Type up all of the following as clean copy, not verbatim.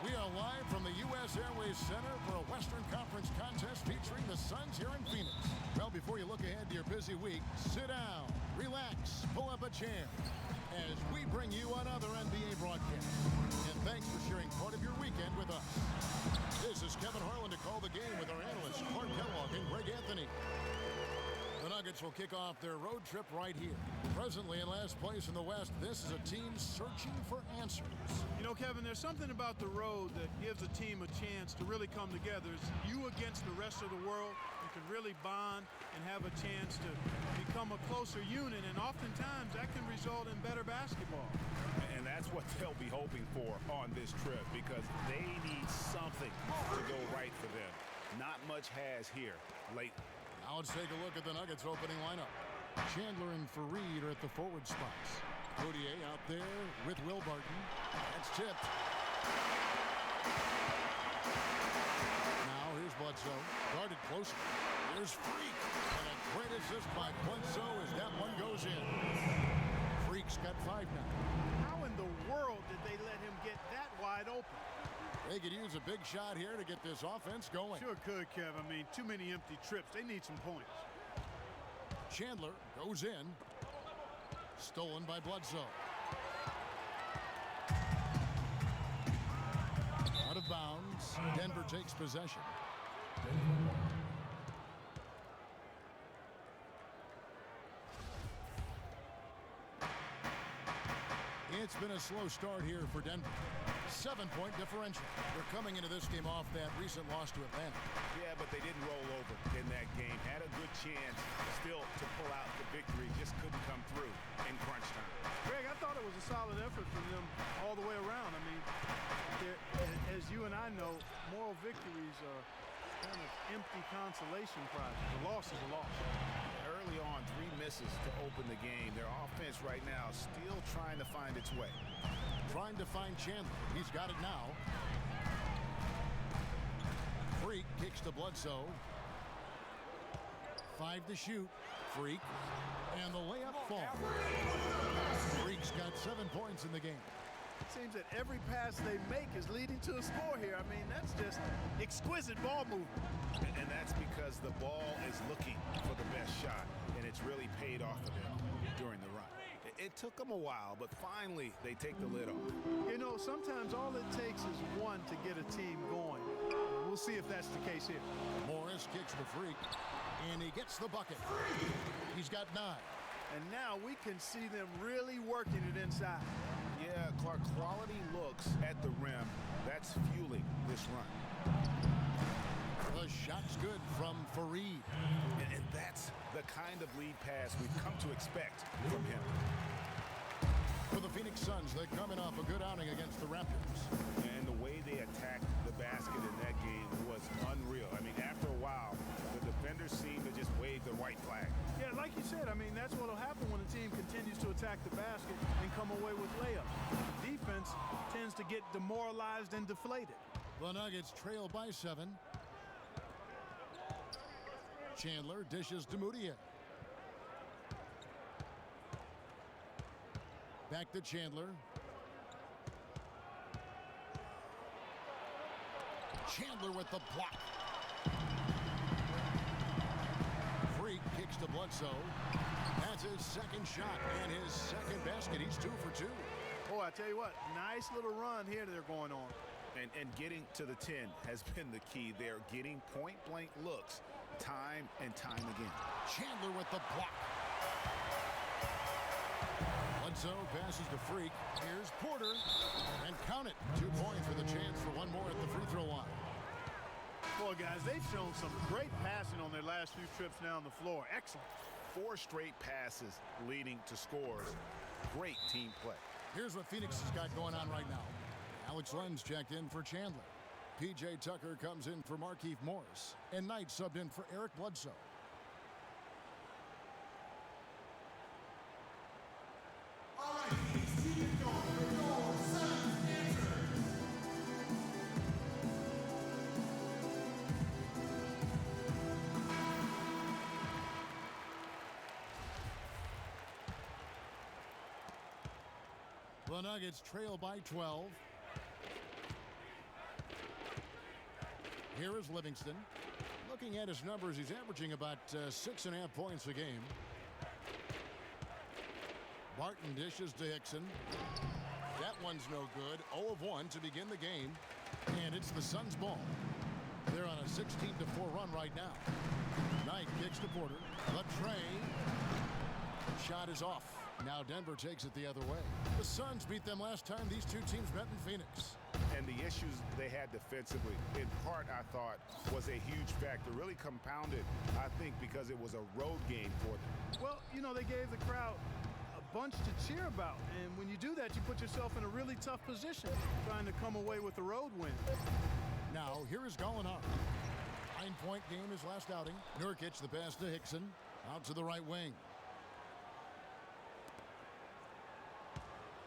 We are live from the U.S. Airways Center for a Western Conference contest featuring the Suns here in Phoenix. Well, before you look ahead to your busy week, sit down, relax, pull up a chair as we bring you another NBA broadcast. And thanks for sharing part of your weekend with us. This is Kevin Harlan to call the game with our analysts Clark Kellogg and Greg Anthony. The Nuggets will kick off their road trip right here. Presently in last place in the West, this is a team searching for answers. You know, Kevin, there's something about the road that gives a team a chance to really come together. It's you against the rest of the world. You can really bond and have a chance to become a closer unit, and oftentimes that can result in better basketball. And that's what they'll be hoping for on this trip, because they need something to go right for them. Not much has here lately. Now let's take a look at the Nuggets opening lineup. Chandler and Fareed are at the forward spots. Codier out there with Will Barton. That's tipped. Now here's Bledsoe. Guarded closer. Here's Freak. And a great assist by Bledsoe as that one goes in. Freak's got 5 now. How in the world did they let him get that wide open? They could use a big shot here to get this offense going. Sure could, Kev. I mean, too many empty trips. They need some points. Chandler goes in. Stolen by Bledsoe. Out of bounds. Denver takes possession. It's been a slow start here for Denver. 7-point differential. They're coming into this game off that recent loss to Atlanta. Yeah, but they didn't roll over in that game. Had a good chance still to pull out the victory. Just couldn't come through in crunch time. Greg, I thought it was a solid effort from them all the way around. I mean, as you and I know, moral victories are kind of empty consolation prizes. A loss is a loss. Early on, 3 misses to open the game. Their offense right now still trying to find its way. Trying to find Chandler. He's got it now. Freak kicks to Bledsoe. 5 to shoot. Freak. And the layup falls. Freak's got 7 points in the game. It seems that every pass they make is leading to a score here. I mean, that's just exquisite ball movement. And that's because the ball is looking for the best shot, and it's really paid off for them during the run. It took them a while, but finally they take the lid off. You know, sometimes all it takes is one to get a team going. We'll see if that's the case here. Morris kicks the Freak, and he gets the bucket. He's got 9. And now we can see them really working it inside. Yeah, Clark, quality looks at the rim. That's fueling this run. The shot's good from Fareed. And that's the kind of lead pass we've come to expect from him. For the Phoenix Suns, they're coming off a good outing against the Raptors. And the way they attacked the basket in that game was unreal. I mean, after a while, the defenders seemed to just wave the white flag. Yeah, like you said, I mean, that's what will happen when a team continues to attack the basket and come away with layups. The defense tends to get demoralized and deflated. The Nuggets trail by 7. Chandler dishes to Moutier. Back to Chandler. Chandler with the block. Freak kicks to Bledsoe. That's his second shot and his second basket. He's 2 for 2. Oh, I tell you what, nice little run here they're going on. And getting to the 10 has been the key. They're getting point-blank looks time and time again. Chandler with the block. Bledsoe passes to Freak. Here's Porter. And count it. 2 points with a chance for one more at the free throw line. Boy, guys, they've shown some great passing on their last few trips down the floor. Excellent. 4 straight passes leading to scores. Great team play. Here's what Phoenix has got going on right now. Alex Len's checked in for Chandler. P.J. Tucker comes in for Markieff Morris. And Knight subbed in for Eric Bledsoe. All right, Phoenix, keep it going. Your goal, Suns, answer. The Nuggets trail by 12. Here is Livingston. Looking at his numbers, he's averaging about 6.5 points a game. Barton dishes to Hickson. That one's no good. 0 of 1 to begin the game. And it's the Suns' ball. They're on a 16-4 run right now. Knight kicks to Porter. The tray. Shot is off. Now Denver takes it the other way. The Suns beat them last time these two teams met in Phoenix. And the issues they had defensively, in part, I thought, was a huge factor. Really compounded, I think, because it was a road game for them. Well, you know, they gave the crowd a bunch to cheer about. And when you do that, you put yourself in a really tough position trying to come away with the road win. Now, here is Gallinari. 9-point game his last outing. Nurkic, the pass to Hickson. Out to the right wing.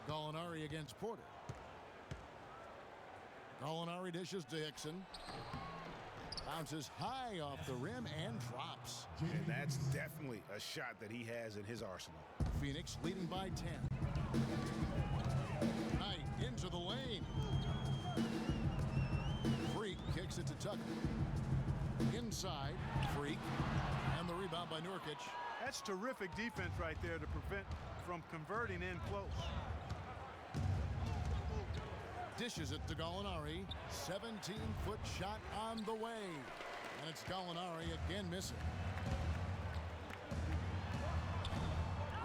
Gallinari against Porter. Gallinari dishes to Hickson. Bounces high off the rim and drops. And that's definitely a shot that he has in his arsenal. Phoenix leading by 10. Knight into the lane. Freak kicks it to Tucker. Inside, Freak. And the rebound by Nurkic. That's terrific defense right there to prevent from converting in close. Dishes it to Gallinari. 17-foot shot on the way. And it's Gallinari again missing.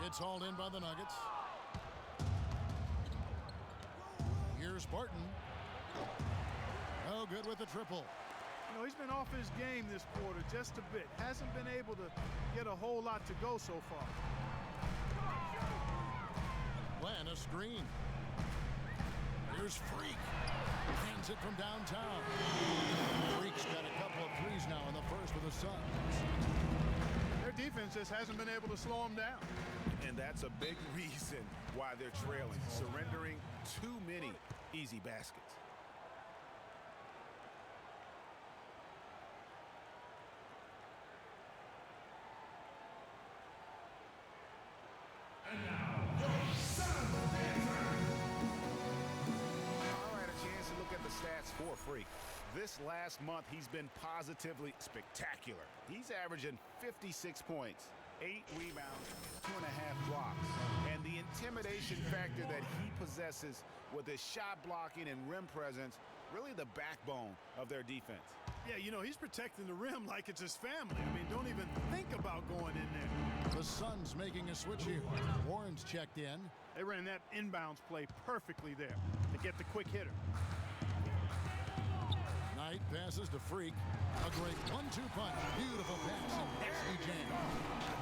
It's hauled in by the Nuggets. Here's Barton. Oh, good with the triple. You know, he's been off his game this quarter just a bit. Hasn't been able to get a whole lot to go so far. Glenn, a screen. Here's Freak. Hands it from downtown. Freak's got a couple of threes now in the first for the Suns. Their defense just hasn't been able to slow them down. And that's a big reason why they're trailing, surrendering too many easy baskets. Stats for Freak. This last month, he's been positively spectacular. He's averaging 56 points, 8 rebounds, 2.5 blocks. And the intimidation factor that he possesses with his shot blocking and rim presence, really the backbone of their defense. Yeah, you know, he's protecting the rim like it's his family. I mean, don't even think about going in there. The Suns making a switch here. Warren's checked in. They ran that inbounds play perfectly there to get the quick hitter. Knight passes to Freak. A great 1-2 punch. Beautiful pass. And nasty jam.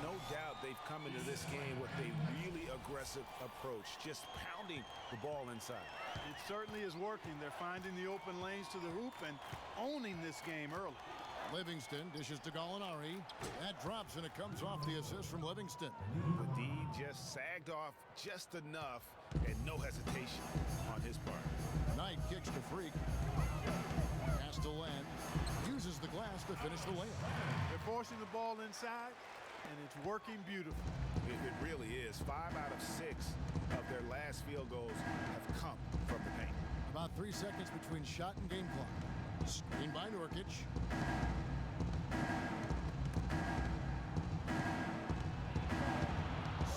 No doubt they've come into this game with a really aggressive approach, just pounding the ball inside. It certainly is working. They're finding the open lanes to the hoop and owning this game early. Livingston dishes to Gallinari. That drops, and it comes off the assist from Livingston. The D just sagged off just enough, and no hesitation on his part. Knight kicks to Freak. Pass to Len. Uses the glass to finish the layup. They're forcing the ball inside, and it's working beautifully. It really is. 5 out of 6 of their last field goals have come from the paint. About 3 seconds between shot and game clock. Screen by Nurkic.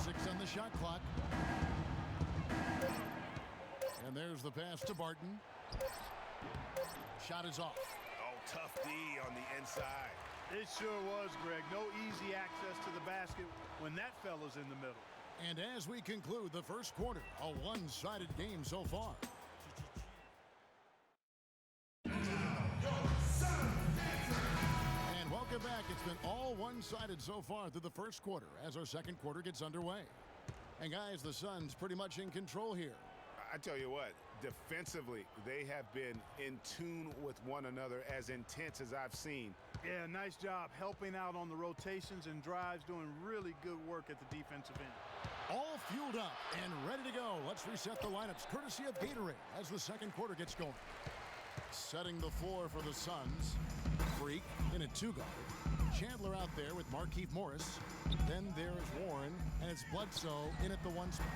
6 on the shot clock. And there's the pass to Barton. Shot is off. Oh, tough D on the inside. It sure was, Greg. No easy access to the basket when that fella's in the middle. And as we conclude the first quarter, a one-sided game so far. And welcome back. It's been all one-sided so far through the first quarter as our second quarter gets underway. And guys, the Suns pretty much in control here. I tell you what, defensively, they have been in tune with one another, as intense as I've seen. Yeah, nice job helping out on the rotations and drives, doing really good work at the defensive end. All fueled up and ready to go. Let's reset the lineups courtesy of Gatorade as the second quarter gets going. Setting the floor for the Suns. Freak in a 2-guard. Chandler out there with Markieff Morris. Then there's Warren, and it's Bledsoe in at the 1 spot.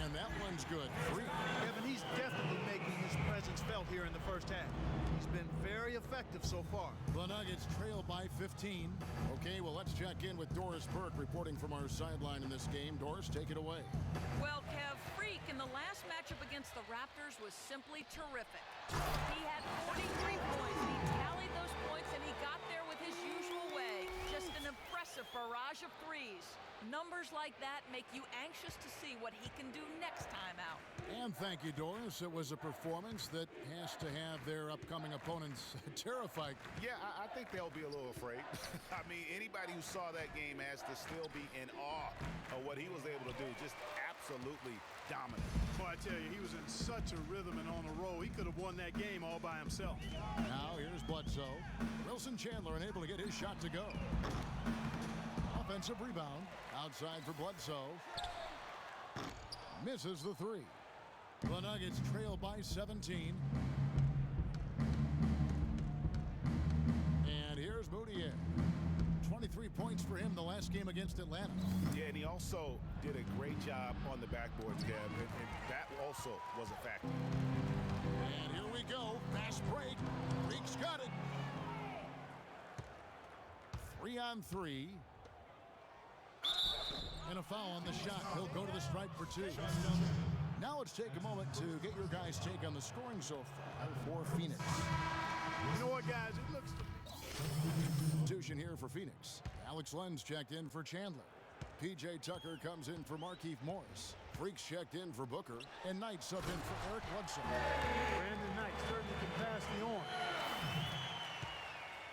And That one's good. Freak. Kevin, he's definitely making his presence felt here in the first half. He's been very effective so far. The Nuggets trail by 15. Okay, well, let's check in with Doris Burke reporting from our sideline in this game. Doris, take it away. Well, Kev, Freak in the last matchup against the Raptors was simply terrific. He had 43 points. He tallied those points, and he got there with his usual way. Just an impressive barrage of threes. Numbers like that make you anxious to see what he can do next time out. And thank you, Doris. It was a performance that has to have their upcoming opponents terrified. Yeah, I think they'll be a little afraid. I mean, anybody who saw that game has to still be in awe of what he was able to do. Just absolutely dominant. Boy, I tell you, he was in such a rhythm and on a roll. He could have won that game all by himself. Now here's Bledsoe. Wilson Chandler unable to get his shot to go. Offensive rebound. Outside for Bledsoe. Misses the three. The Nuggets trail by 17. And here's Moutier. 23 points for him the last game against Atlanta. Yeah, and he also did a great job on the backboards, Kev, and that also was a factor. And here we go. Fast break. Freak's got it. 3-on-3. And a foul on the shot. He'll go to the stripe for two. Now let's take a moment to get your guys' take on the scoring so far for Phoenix. You know what, guys? It looks to Substitution here for Phoenix. Alex Lenz checked in for Chandler. P.J. Tucker comes in for Markieff Morris. Freaks checked in for Booker. And Knight subbed in for Eric Bledsoe. Brandon Knight certainly can pass the on.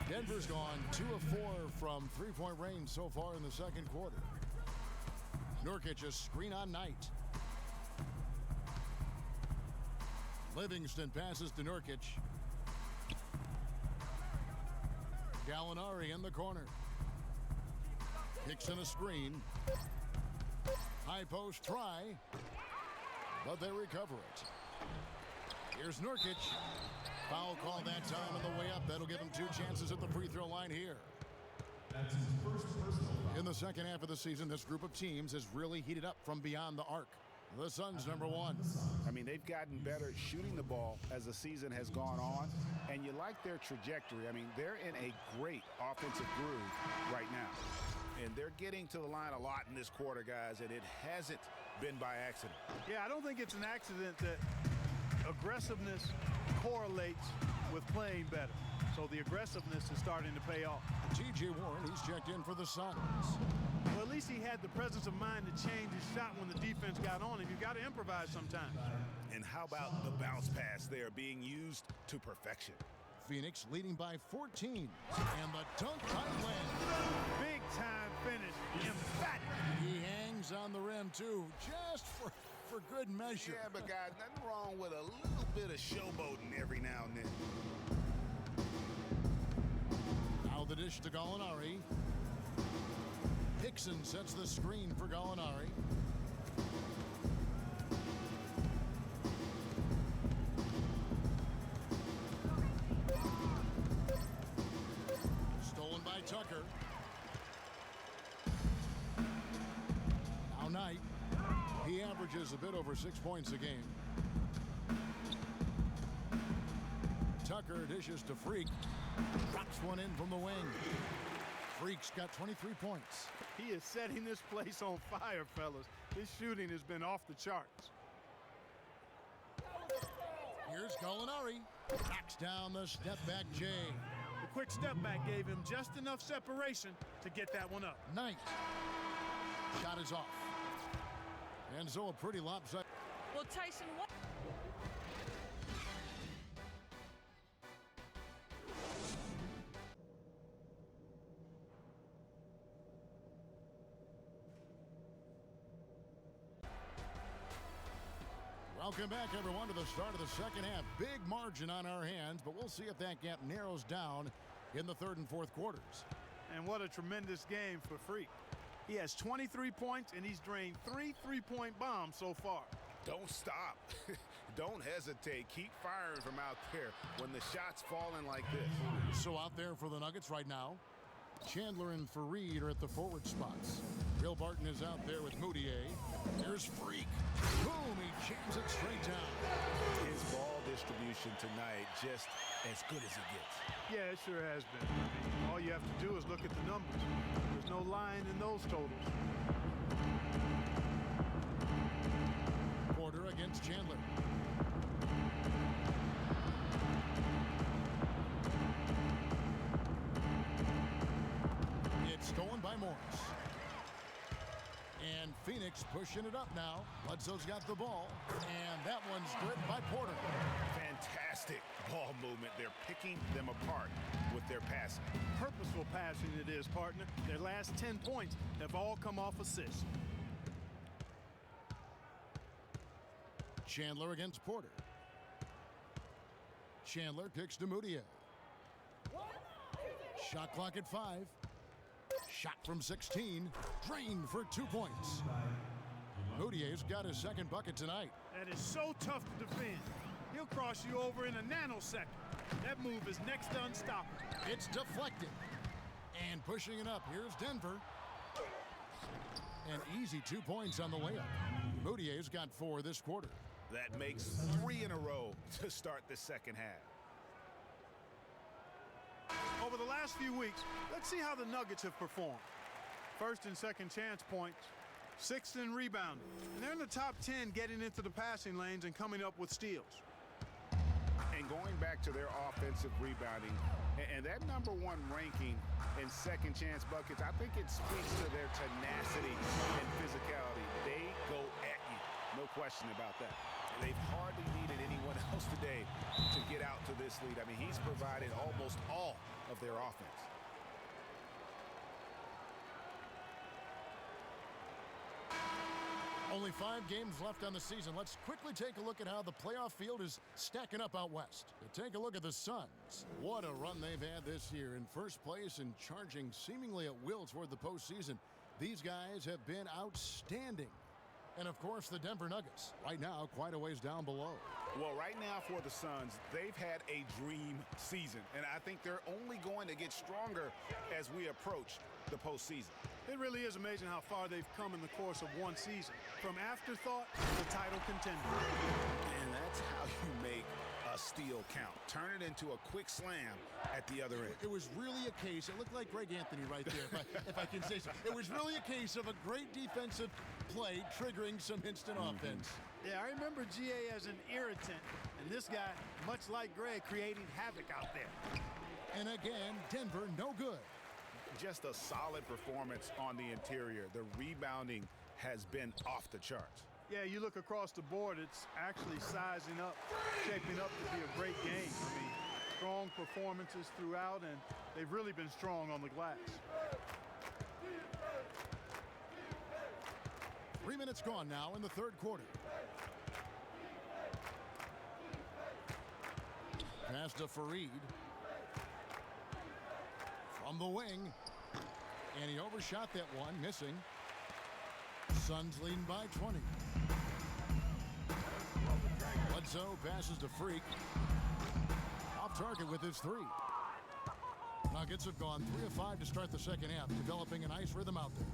Denver's gone 2 of 4 from three-point range so far in the second quarter. Nurkic a screen on Knight. Livingston passes to Nurkic. Gallinari in the corner. Kicks in a screen. High post try. But they recover it. Here's Nurkic. Foul call that time on the way up. That'll give him 2 chances at the free throw line here. That's his first personal foul. In the second half of the season, this group of teams has really heated up from beyond the arc. The Suns #1. I mean, they've gotten better shooting the ball as the season has gone on, and you like their trajectory. I mean, they're in a great offensive groove right now. And they're getting to the line a lot in this quarter, guys, and it hasn't been by accident. Yeah, I don't think it's an accident that aggressiveness correlates with playing better. So the aggressiveness is starting to pay off. T.J. Warren, he's checked in for the Suns. Well, at least he had the presence of mind to change his shot when the defense got on him. You've got to improvise sometimes. And how about the bounce pass there being used to perfection? Phoenix leading by 14. And the dunk by Len. Big time finish. Emphatic. He hangs on the rim, too, just for good measure. Yeah, but guys, nothing wrong with a little bit of showboating every now and then. Now the dish to Gallinari. Hickson sets the screen for Gallinari. Stolen by Tucker. Now Knight. He averages a bit over 6 points a game. Tucker dishes to Freak. Drops one in from the wing. Freak's got 23 points. He is setting this place on fire, fellas. His shooting has been off the charts. Here's Gallinari. Knocks down the step-back J. The quick step back gave him just enough separation to get that one up. Knight. Shot is off. And so a pretty lopsided. Well, Tyson, what? Welcome back, everyone, to the start of the second half. Big margin on our hands, but we'll see if that gap narrows down in the third and fourth quarters. And what a tremendous game for Freak. He has 23 points, and he's drained 3 three-point bombs so far. Don't stop. Don't hesitate. Keep firing from out there when the shot's falling like this. So out there for the Nuggets right now, Chandler and Fareed are at the forward spots. Bill Barton is out there with Moutier. There's Freak. Boom, he just as good as it gets. Yeah, it sure has been. I mean, all you have to do is look at the numbers. There's no lying in those totals. Porter against Chandler. It's stolen by Morris. And Phoenix pushing it up now. Bledsoe's got the ball, and that one's good by Porter. Fantastic ball movement. They're picking them apart with their passing. Purposeful passing it is, partner. Their last 10 points have all come off assists. Chandler against Porter. Chandler kicks to Moutier. Shot clock at 5. Shot from 16. Drained for 2 points. Moutier's got his second bucket tonight. That is so tough to defend. He'll cross you over in a nanosecond. That move is next to unstoppable. It's deflected. And pushing it up, here's Denver. An easy 2 points on the layup. Moutier's got 4 this quarter. That makes 3 in a row to start the second half. Over the last few weeks, let's see how the Nuggets have performed. First and second chance points, 6th in rebounding. And they're in the top 10 getting into the passing lanes and coming up with steals. And going back to their offensive rebounding, and that #1 ranking in second chance buckets, I think it speaks to their tenacity and physicality. They go at you, no question about that. And they've hardly needed anyone else today to get out to this lead. I mean, he's provided almost all of their offense. Only 5 games left on the season. Let's quickly take a look at how the playoff field is stacking up out west. Take a look at the Suns. What a run they've had this year. In first place and charging seemingly at will toward the postseason. These guys have been outstanding. And, of course, the Denver Nuggets, right now, quite a ways down below. Well, right now for the Suns, they've had a dream season. And I think they're only going to get stronger as we approach the postseason. It really is amazing how far they've come in the course of one season. From afterthought to title contender. And that's how you make a steal count. Turn it into a quick slam at the other end. It was really a case, it looked like Greg Anthony right there, if I can say so. It was really a case of a great defensive play triggering some instant offense. Yeah, I remember GA as an irritant, and this guy, much like Greg, creating havoc out there. And again, Denver no good. Just a solid performance on the interior. The rebounding has been off the charts. Yeah, you look across the board, it's actually sizing up, shaping up to be a great game. I mean, strong performances throughout, and they've really been strong on the glass. 3 minutes gone now in the third quarter. Pass to Fareed. From the wing. And he overshot that one, missing. Suns leading by 20. Bledsoe passes to Freak. Off target with his 3. Nuggets have gone 3 of 5 to start the second half, developing a nice rhythm out there.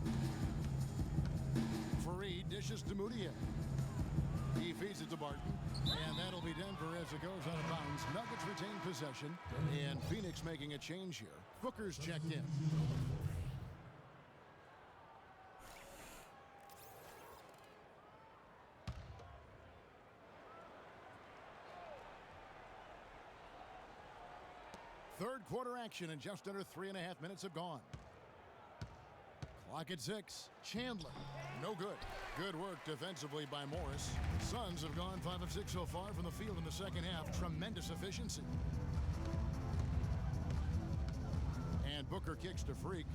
Fareed dishes to Moutier. He feeds it to Barton, and that'll be Denver as it goes out of bounds. Nuggets retain possession, and Phoenix making a change here. Booker's checked in. Third quarter action, and just under 3.5 minutes have gone. Clock at 6. Chandler, no good. Good work defensively by Morris. Suns have gone 5 of 6 so far from the field in the second half. Tremendous efficiency. And Booker kicks to Freak.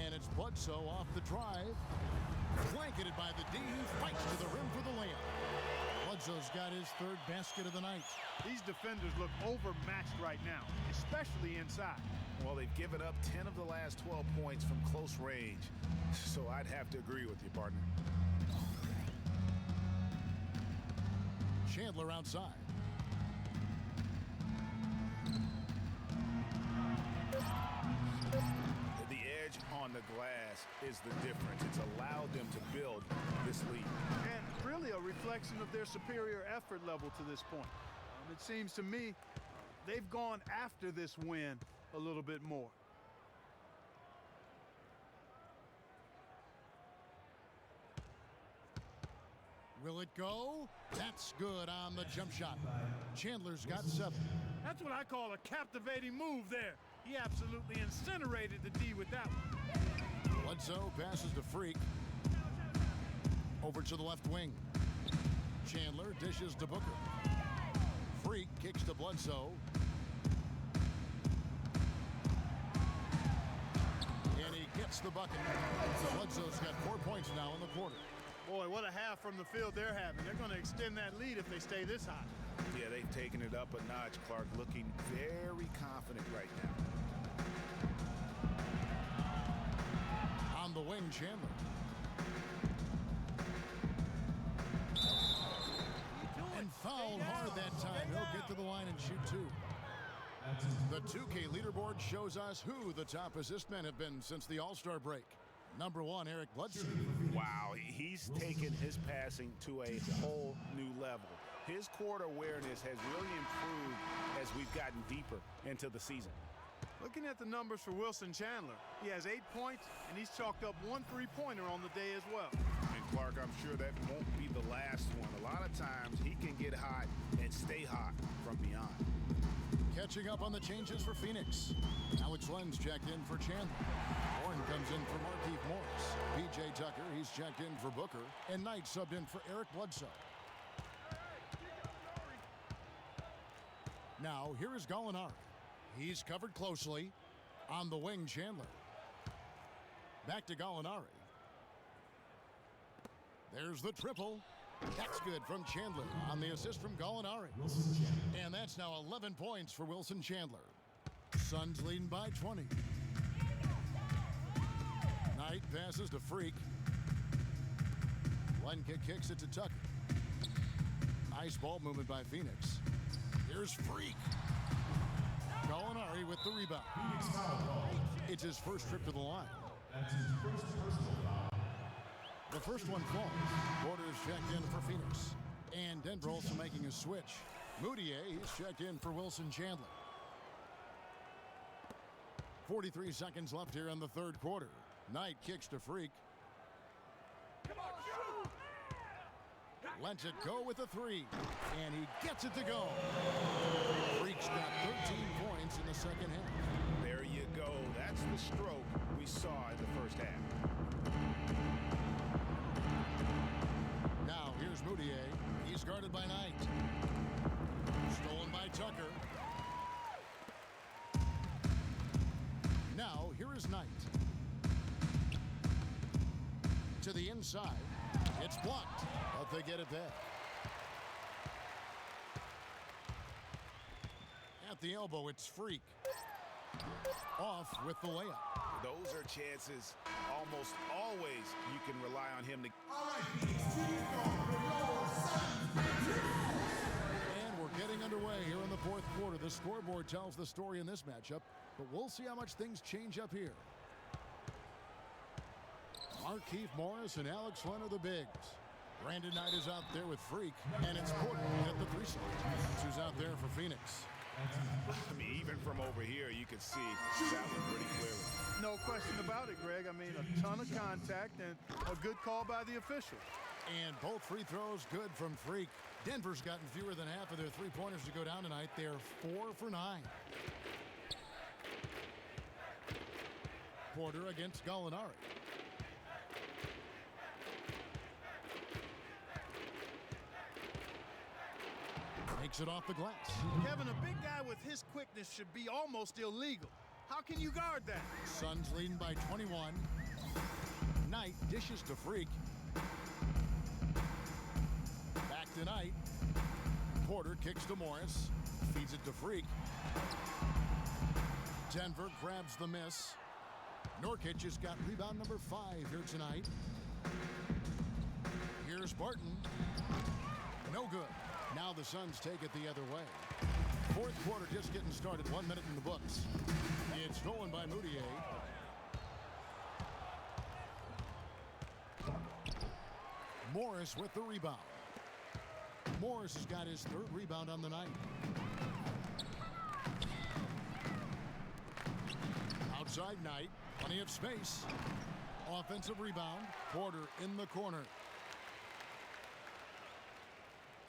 And it's Bledsoe off the drive. Blanketed by the D, who fights to the rim for the layup. Bledsoe's got his 3rd basket of the night. These defenders look overmatched right now, especially inside. Well, they've given up 10 of the last 12 points from close range. So I'd have to agree with you, partner. Chandler outside. The edge on the glass is the difference. It's allowed them to build this lead. And really a reflection reflection of their superior effort level to this point. It seems to me they've gone after this win a little bit more. Will it go? That's good on the jump shot. Chandler's got 7. That's what I call a captivating move there. He absolutely incinerated the D with that one. Bledsoe passes to Freak. Over to the left wing. Chandler dishes to Booker. Freak kicks to Bledsoe. And he gets the bucket. Bledsoe's got 4 points now in the quarter. Boy, what a half from the field they're having. They're going to extend that lead if they stay this high. Yeah, they've taken it up a notch, Clark, looking very confident right now. On the wing, Chandler. And fouled hard that time. He'll get to the line and shoot 2. The 2K leaderboard shows us who the top assist men have been since the All-Star break. Number 1, Eric Bledsoe. Wow, he's taken his passing to a whole new level. His court awareness has really improved as we've gotten deeper into the season. Looking at the numbers for Wilson Chandler, he has 8 points, and he's chalked up 1 3-pointer on the day as well. And Clark, I'm sure that won't be the last one. A lot of times he can get hot and stay hot from beyond. Catching up on the changes for Phoenix. Alex Len's checked in for Chandler. Horn comes in for Markieff Morris. P.J. Tucker, he's checked in for Booker. And Knight subbed in for Eric Bledsoe. Now, here is Gallinari. He's covered closely. On the wing, Chandler. Back to Gallinari. There's the triple. That's good from Chandler on the assist from Gallinari. And that's now 11 points for Wilson Chandler. Suns leading by 20. Knight passes to Freak. Lenka kicks it to Tucker. Nice ball movement by Phoenix. Here's Freak. Gallinari with the rebound. It's his first trip to the line. That's his first personal foul. The first one falls. Porter's checked in for Phoenix. And Denver also making a switch. Moutier is checked in for Wilson Chandler. 43 seconds left here in the third quarter. Knight kicks to Freak. Lets it go with a 3. And he gets it to go. Freak's got 13 points in the second half. There you go. That's the stroke we saw in the first half. Now here's Moutier. He's guarded by Knight. Stolen by Tucker. Now here is Knight. To the inside. It's blocked, but they get it back. At the elbow, it's Freak. Off with the layup. Those are chances almost always you can rely on him to. All right, Phoenix, team going for your Suns. And we're getting underway here in the fourth quarter. The scoreboard tells the story in this matchup, but we'll see how much things change up here. Markieff Morris and Alex Len are the bigs. Brandon Knight is out there with Freak, and it's Porter at the 3 slot. Who's out there for Phoenix. I mean, even from over here, you can see that one pretty clearly. No question about it, Greg. I mean, a ton of contact and a good call by the official. And both free throws good from Freak. Denver's gotten fewer than half of their three-pointers to go down tonight. They're 4 for 9. Porter against Gallinari. Takes it off the glass. Having a big guy with his quickness should be almost illegal. How can you guard that? Suns leading by 21. Knight dishes to Freak. Back to Knight. Porter kicks to Morris. Feeds it to Freak. Denver grabs the miss. Nurkic has got rebound number 5 here tonight. Here's Barton. No good. Now the Suns take it the other way. Fourth quarter just getting started. 1 minute in the books. It's stolen by Moutier. Morris with the rebound. Morris has got his third rebound on the night. Outside Knight, plenty of space. Offensive rebound, Porter in the corner.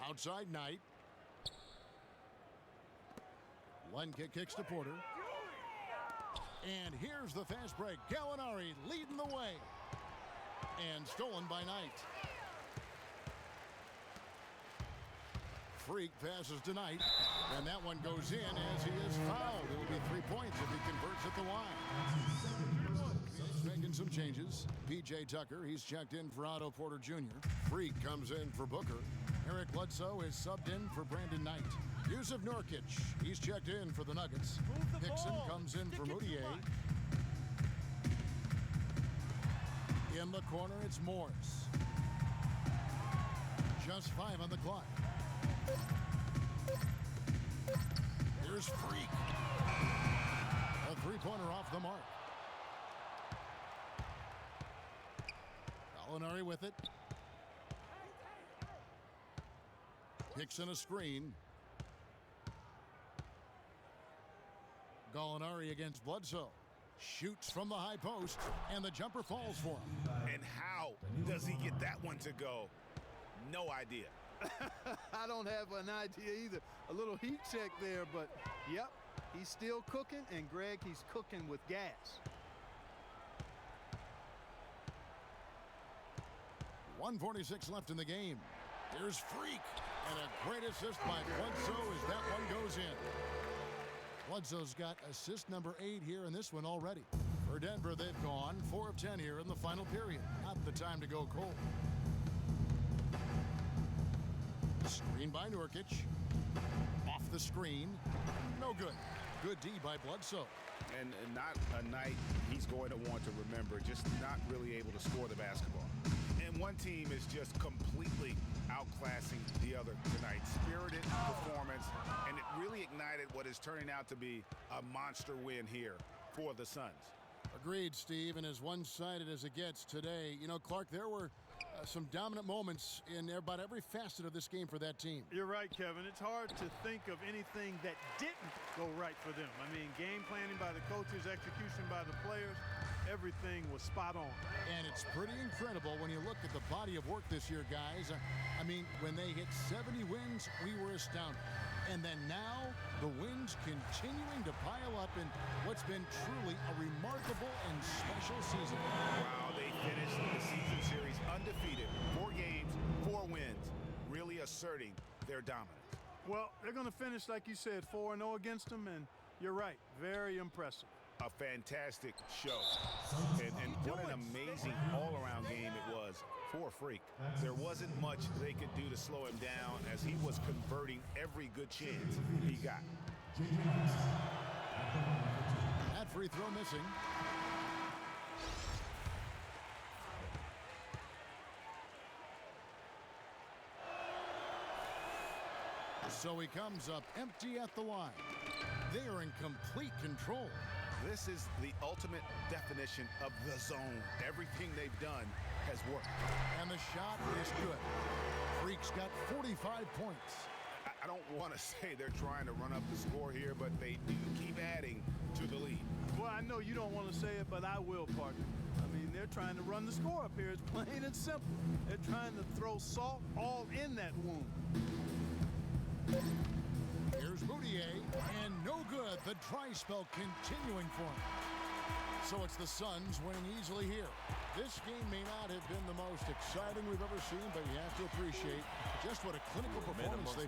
Outside Knight. Lenka kicks to Porter. And here's the fast break. Gallinari leading the way. And stolen by Knight. Freak passes to Knight. And that one goes in as he is fouled. It will be 3 points if he converts at the line. He's making some changes. P.J. Tucker, he's checked in for Otto Porter Jr. Freak comes in for Booker. Eric Bledsoe is subbed in for Brandon Knight. Yusuf Nurkic, he's checked in for the Nuggets. Hickson comes in for Moutier. In the corner, it's Morris. Just 5 on the clock. Here's Freak. A three-pointer off the mark. Gallinari with it. Hickson a screen. Gallinari against Bledsoe. Shoots from the high post, and the jumper falls for him. And how does he get that one to go? No idea. I don't have an idea either. A little heat check there, but yep, he's still cooking, and Greg, he's cooking with gas. 1:46 left in the game. Here's Freak, and a great assist by Bledsoe as that one goes in. Bledsoe's got assist number 8 here in this one already. For Denver, they've gone 4 of 10 here in the final period. Not the time to go cold. Screen by Nurkic. Off the screen. No good. Good D by Bledsoe. And not a night he's going to want to remember, just not really able to score the basketball. And one team is just completely outclassing the other tonight. Spirited performance, and it really ignited what is turning out to be a monster win here for the Suns. Agreed, Steve, and as one-sided as it gets today, you know, Clark, there were some dominant moments in about every facet of this game for that team. You're right, Kevin. It's hard to think of anything that didn't go right for them. I mean, game planning by the coaches, execution by the players, everything was spot on. And it's pretty incredible when you look at the body of work this year, guys. I mean, when they hit 70 wins, we were astounded. And then now, the wins continuing to pile up in what's been truly a remarkable and special season. Wow, they finished the season series undefeated. 4 games, 4 wins, really asserting their dominance. Well, they're going to finish, like you said, 4-0 against them, and you're right, very impressive. A fantastic show. And what an amazing all-around game it was for Freak. There wasn't much they could do to slow him down as he was converting every good chance he got. That free throw missing. So he comes up empty at the line. They are in complete control. This is the ultimate definition of the zone. Everything they've done has worked. And the shot is good. Freak's got 45 points. I don't want to say they're trying to run up the score here, but they do keep adding to the lead. Well, I know you don't want to say it, but I will, partner. I mean, they're trying to run the score up here. It's plain and simple. They're trying to throw salt all in that wound. Here's Moutier, and no good. The dry spell continuing for him. So it's the Suns winning easily here. This game may not have been the most exciting we've ever seen, but you have to appreciate just what a clinical performance they